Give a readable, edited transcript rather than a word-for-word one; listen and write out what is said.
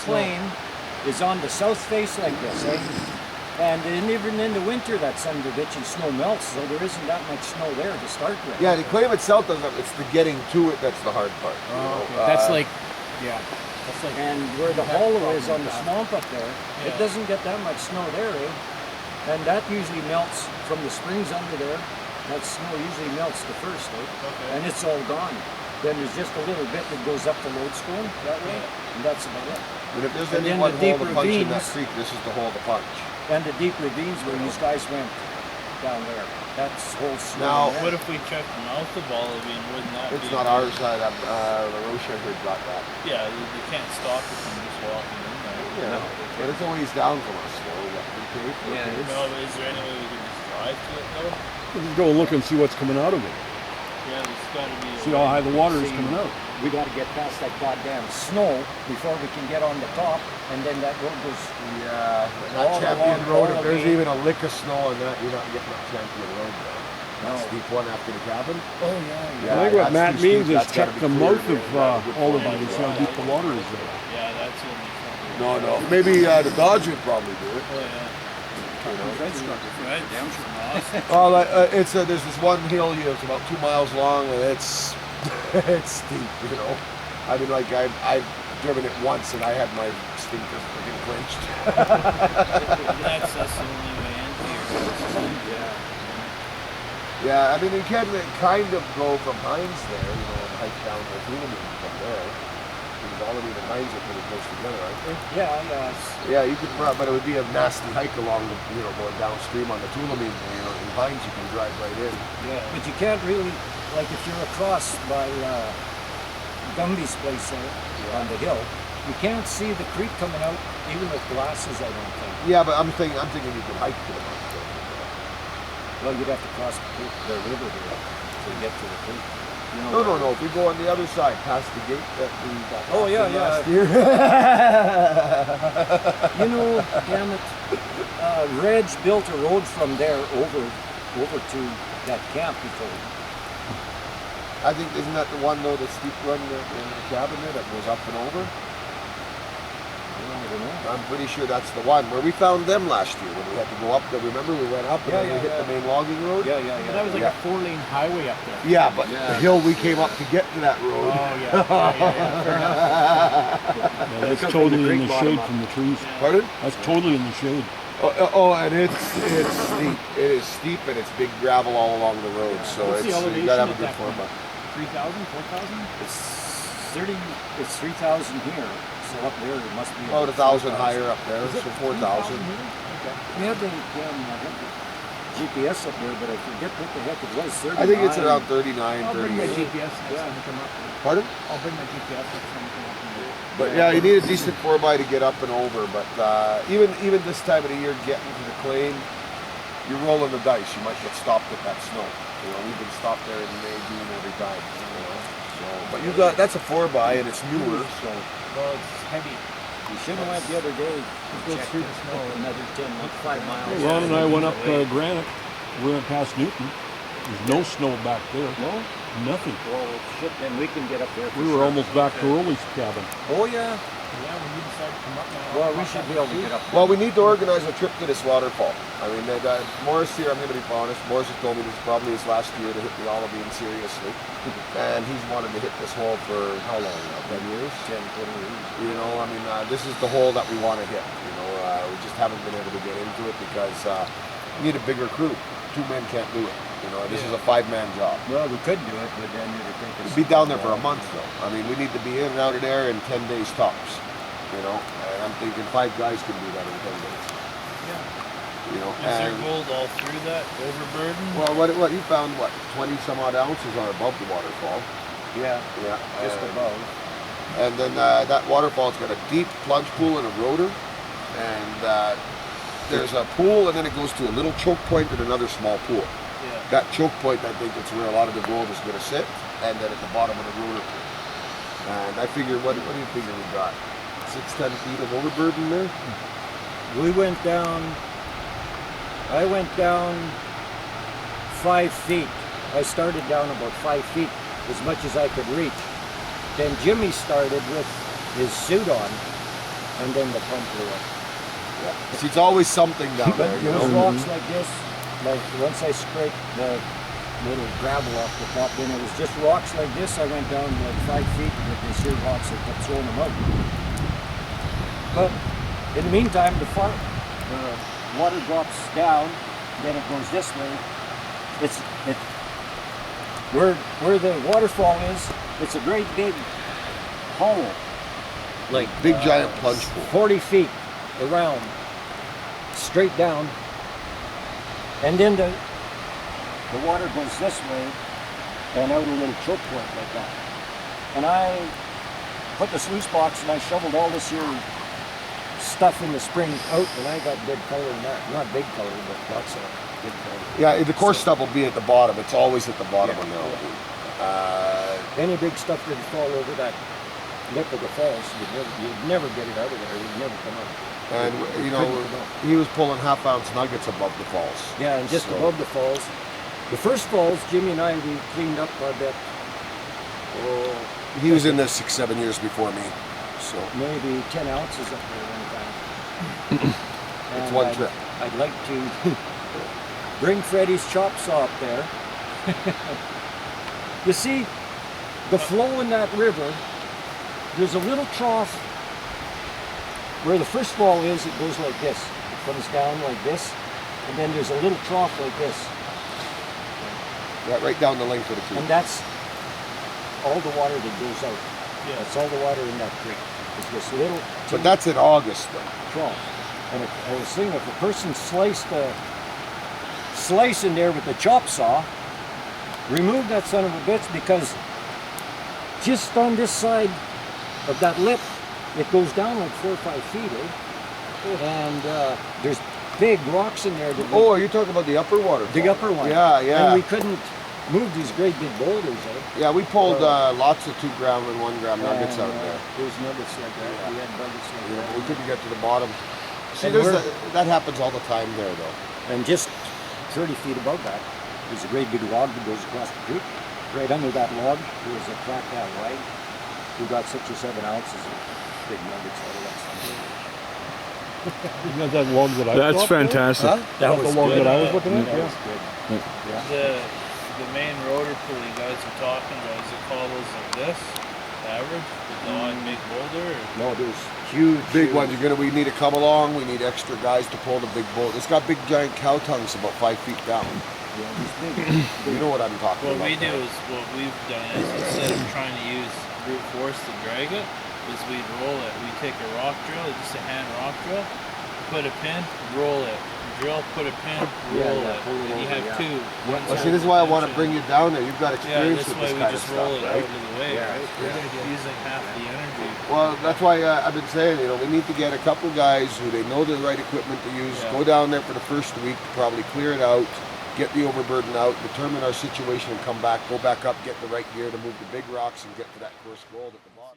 claim is on the south face like this, eh? And even in the winter, that son of a bitch snow melts, so there isn't that much snow there to start with. Yeah, the claim itself doesn't. It's the getting to it that's the hard part. Oh, you know? okay. That's like, yeah. That's like. And where the hollow is on the swamp up there, Yeah. it doesn't get that much snow there, eh? And that usually melts from the springs under there. That snow usually melts the first, eh? Okay. And it's all gone. Then there's just a little bit that goes up the lodestone that way, and that's about it. And if there's And any then one the hole deep to punch in that ravines- creek, this is the hole to punch. And the deep ravines where these guys went down there. That's whole snow. Now- there. What if we check the mouth of Olivine? Wouldn't that It's be? not ours. La Roche, I heard, got that. Yeah, they can't stop it from just walking in there. Yeah, but it's always down from us. So we got okay, Yeah, okay. No, but is there any way we can just drive to it though? Just go and look and see what's coming out of it. Yeah, there's got to be. See how high the water is coming out. We got to get past that goddamn snow before we can get on the top, and then that road goes. Yeah, All not Champion along Road. all If there's the way. even a lick of snow on that, you're not getting up Champion Road there. That's No. deep one after the cabin. Oh yeah. I think what that's Matt too steep. means is That's gotta check be the cleared mouth there. of That's a good all of point. it and see how deep the water is there. Yeah, that's in the front. No, no. Maybe the Dodge would probably do it. Oh yeah. Right, damn sure not. Well, there's this one hill here. It's about 2 miles long, and it's it's steep. You know, I mean, like I've driven it once, and I had my stinkers freaking clenched. That's the only way in here. Yeah, I mean, you can kind of go from Hines there, you know, and hike down the Wandering from there. Because Olivine and Hines are pretty close together, aren't they? Yeah. Yeah, you could, but it would be a nasty hike along the, going downstream on the Tulamine. In Hines, you can drive right in. Yeah. But you can't really, like, if you're across by Gumby's place there on the hill, you can't see the creek coming out even with glasses. I don't think. Yeah, but I'm thinking you could hike to the mountain. Well, you'd have to cross the river there to get to the creek. You know, No. If we go on the other side, past the gate that we got Oh, yeah, last yeah. year. You know, damn it, Reg built a road from there over to that camp before. I think, isn't that the one though, the steep run in the cabin there that goes up and over? I don't know. I'm pretty sure that's the one where we found them last year when we had to go up there. Remember, we went up and then we hit the main logging road? Yeah. But that was like a 4-lane highway up there. Yeah, but the hill we came up to get to that road. Oh yeah. Fair enough. Yeah, that's totally in the shade from the trees. Pardon? That's totally in the shade. And it's steep. It is steep and it's big gravel all along the road. So What's the you elevation gotta have a at good that form. point? 3,000, 4,000? It's 30. It's 3,000 here. So up there it must be About 1,000 higher up there, so 4,000. We had the GPS up there, but I forget what the heck it was. 39. I think it's around 39, I'll bring my 38. GPS next time I come up. Pardon? I'll bring my GPS next time I come up. But yeah, you need a decent 4x to get up and over. But even this time of the year, getting to the claim, you're rolling the dice. You might get stopped at that snow. We've been stopped there in May, June every time. So, but that's a 4x and it's newer. So Well, it's heavy. We should have went the other day. Goes through the snow. Another 10, like 5 miles. Ron and I went up Granite. We went past Newton. There's no snow back there. No? Nothing. Well, shit, then we can get up there. for We were sure. almost back to Early's cabin. Oh yeah. Yeah, when you decide to come up now. Well, we should be able to get up. well, we need to organize a trip to this waterfall. I mean, Morris here, I'm going to be honest, Morris has told me this is probably his last year to hit the Olivine seriously. And he's wanted to hit this hole for how long now? 10 years? 10, 20 years. This is the hole that we want to hit. We just haven't been able to get into it because we need a bigger crew. 2 men can't do it. This is a 5-man job. Well, we could do it, but then you'd think it's... We'd be down there for a month though. I mean, we need to be in and out of there in 10 days tops. And I'm thinking 5 guys can do that in 10 days. Is there gold all through that overburden? Well, what you found, 20 some odd ounces are above the waterfall. Yeah, Yeah, just above. And then that waterfall's got a deep plunge pool and a rotor, and there's a pool, and then it goes to a little choke point and another small pool. Yeah. That choke point, I think, it's where a lot of the gold is going to sit, and then at the bottom of the rotor pool. And I figure, what do you figure we got? 6-10 feet of overburden there. We went down. I went down 5 feet. I started down about 5 feet, as much as I could reach. Then Jimmy started with his suit on, and then the pump blew up. See, it's always something down But there, you there was know. rocks like this, like once I scraped the little gravel off the top, then it was just rocks like this. I went down like 5 feet with these here rocks that kept throwing them out. But in the meantime, the water drops down, then it goes this way. Where the waterfall is, it's a great big hole, like Big giant plunge pool. 40 feet around, straight down, and then the water goes this way and out a little choke point like that. And I put the sluice box and I shoveled all this here stuff in the spring out, and I got good color in that. Not big color, but lots of good color. Yeah, the coarse stuff will be at the bottom. It's always at the bottom Yeah. on the elevation. Any big stuff didn't fall over that lip of the falls. You'd never get it out of there. You'd never come out. And, you know, he was pulling half-ounce nuggets above the falls. Yeah, and just So- above the falls. The first falls, Jimmy and I, we cleaned up, I bet, He was in this 6-7 years before me, so maybe 10 ounces up there one time. it's And one trip. I'd like to bring Freddie's chop saw up there. You see, the flow in that river, there's a little trough where the first fall is, it goes like this. It comes down like this, and then there's a little trough like this. Yeah, right down the length of the creek. And that's all the water that goes out. Yeah. That's all the water in that creek. It's this little But that's in August, though. trough. And I was thinking, if a person sliced a slice in there with the chop saw, remove that son of a bitch, because just on this side of that lip, it goes down like 4 or 5 feet, eh? And there's big rocks in there. That Oh, are you talking about the upper waterfall? the upper one. Yeah, yeah. And we couldn't move these great big boulders, eh? Yeah, we pulled lots of 2 gram and 1 gram nuggets And, out of there. There's nuggets like that. Yeah. We had nuggets like Yeah, that. we couldn't get to the bottom. See, And there's we're- that happens all the time there, though. And just 30 feet above that, there's a great big log that goes across the creek. Right under that log, there's a crack that wide. We got 6 or 7 ounces of big nuggets out of that stuff. Isn't that that log that I That's dropped there? fantastic. That That was the log good. that I was looking at? That Yeah. was good. Yeah. The main rotor pulley guys are talking about, is it called those like this? The average? The one big boulder? Or? No, there's huge, Big huge. ones. We need to come along. We need extra guys to pull the big boat. It's got big giant cow tongues about 5 feet down. Yeah, these big. You know what I'm talking What about. we do is, what we've done is, instead of trying to use brute force to drag it, is we'd roll it. We take a rock drill, just a hand rock drill, put a pin, roll it. Drill, put a pin, Yeah, roll yeah, it. pull it And you over, have yeah. two. One Well, side. see, this is why I want to bring you down there. You've got Yeah, experience this with way this we kind of just roll stuff, it right? out of the way, Yeah, right? We're yeah. using half the energy. Well, that's why I've been saying, we need to get a couple guys who they know the right equipment to use. Yeah. Go down there for the first week, probably clear it out, get the overburden out, determine our situation, and come back. Go back up, get the right gear to move the big rocks, and get to that course gold at the bottom.